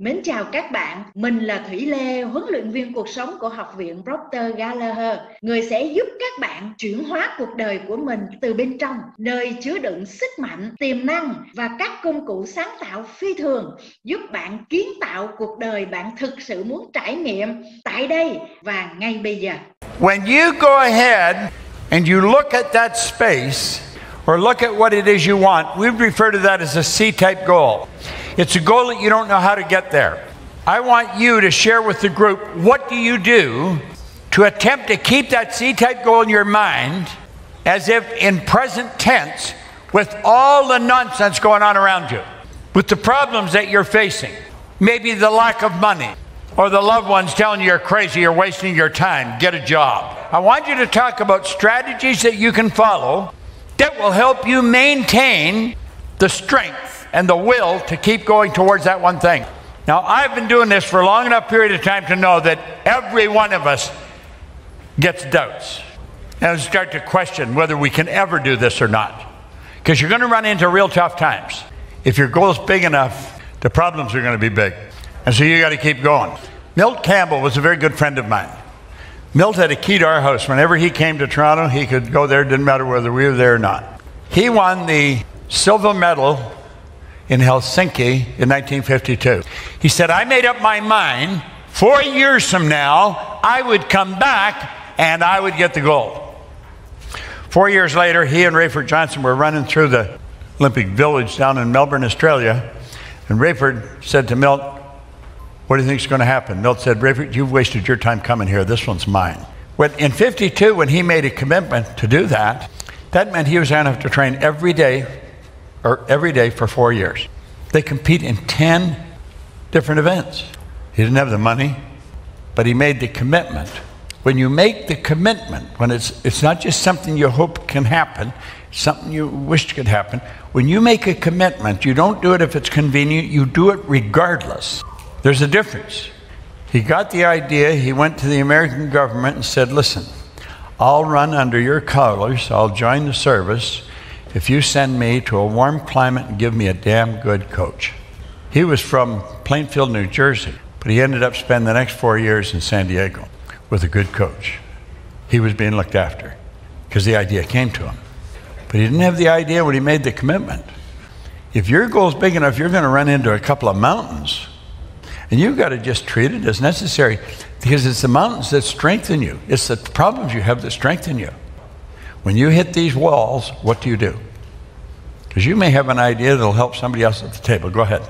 Mến chào các bạn, mình là Thủy Lê, huấn luyện viên cuộc sống của Học viện Proctor Gallagher, người sẽ giúp các bạn chuyển hóa cuộc đời của mình từ bên trong, nơi chứa đựng sức mạnh, tiềm năng và các công cụ sáng tạo phi thường, giúp bạn kiến tạo cuộc đời bạn thực sự muốn trải nghiệm tại đây và ngay bây giờ. When you go ahead and you look at that space, or look at what it is you want, we refer to that as a C-type goal. It's a goal that you don't know how to get there. I want you to share with the group, what do you do to attempt to keep that C-type goal in your mind as if in present tense with all the nonsense going on around you, with the problems that you're facing, maybe the lack of money, or the loved ones telling you you're crazy, you're wasting your time, get a job. I want you to talk about strategies that you can follow that will help you maintain the strength and the will to keep going towards that one thing. Now, I've been doing this for a long enough period of time to know that every one of us gets doubts and start to question whether we can ever do this or not. Because you're going to run into real tough times. If your goal is big enough, the problems are going to be big. And so you got to keep going. Milt Campbell was a very good friend of mine. Milt had a key to our house. Whenever he came to Toronto, he could go there. It didn't matter whether we were there or not. He won the silver medal in Helsinki in 1952. He said, I made up my mind 4 years from now, I would come back and I would get the gold. 4 years later, he and Rayford Johnson were running through the Olympic Village down in Melbourne, Australia. And Rayford said to Milt, what do you think is going to happen? Milt said, Rayford, you've wasted your time coming here. This one's mine. In 52, when he made a commitment to do that, that meant he was going to have to train every day for 4 years. They compete in 10 different events. He didn't have the money, but he made the commitment. When you make the commitment, when it's not just something you hope can happen, it's something you wish could happen. When you make a commitment, you don't do it if it's convenient, you do it regardless. There's a difference. He got the idea, he went to the American government and said, listen, I'll run under your colors, I'll join the service if you send me to a warm climate and give me a damn good coach. He was from Plainfield, New Jersey, but he ended up spending the next 4 years in San Diego with a good coach. He was being looked after because the idea came to him. But he didn't have the idea when he made the commitment. If your goal is big enough, you're going to run into a couple of mountains. And you've got to just treat it as necessary because it's the mountains that strengthen you. It's the problems you have that strengthen you. When you hit these walls, what do? Because you may have an idea that'll help somebody else at the table. Go ahead.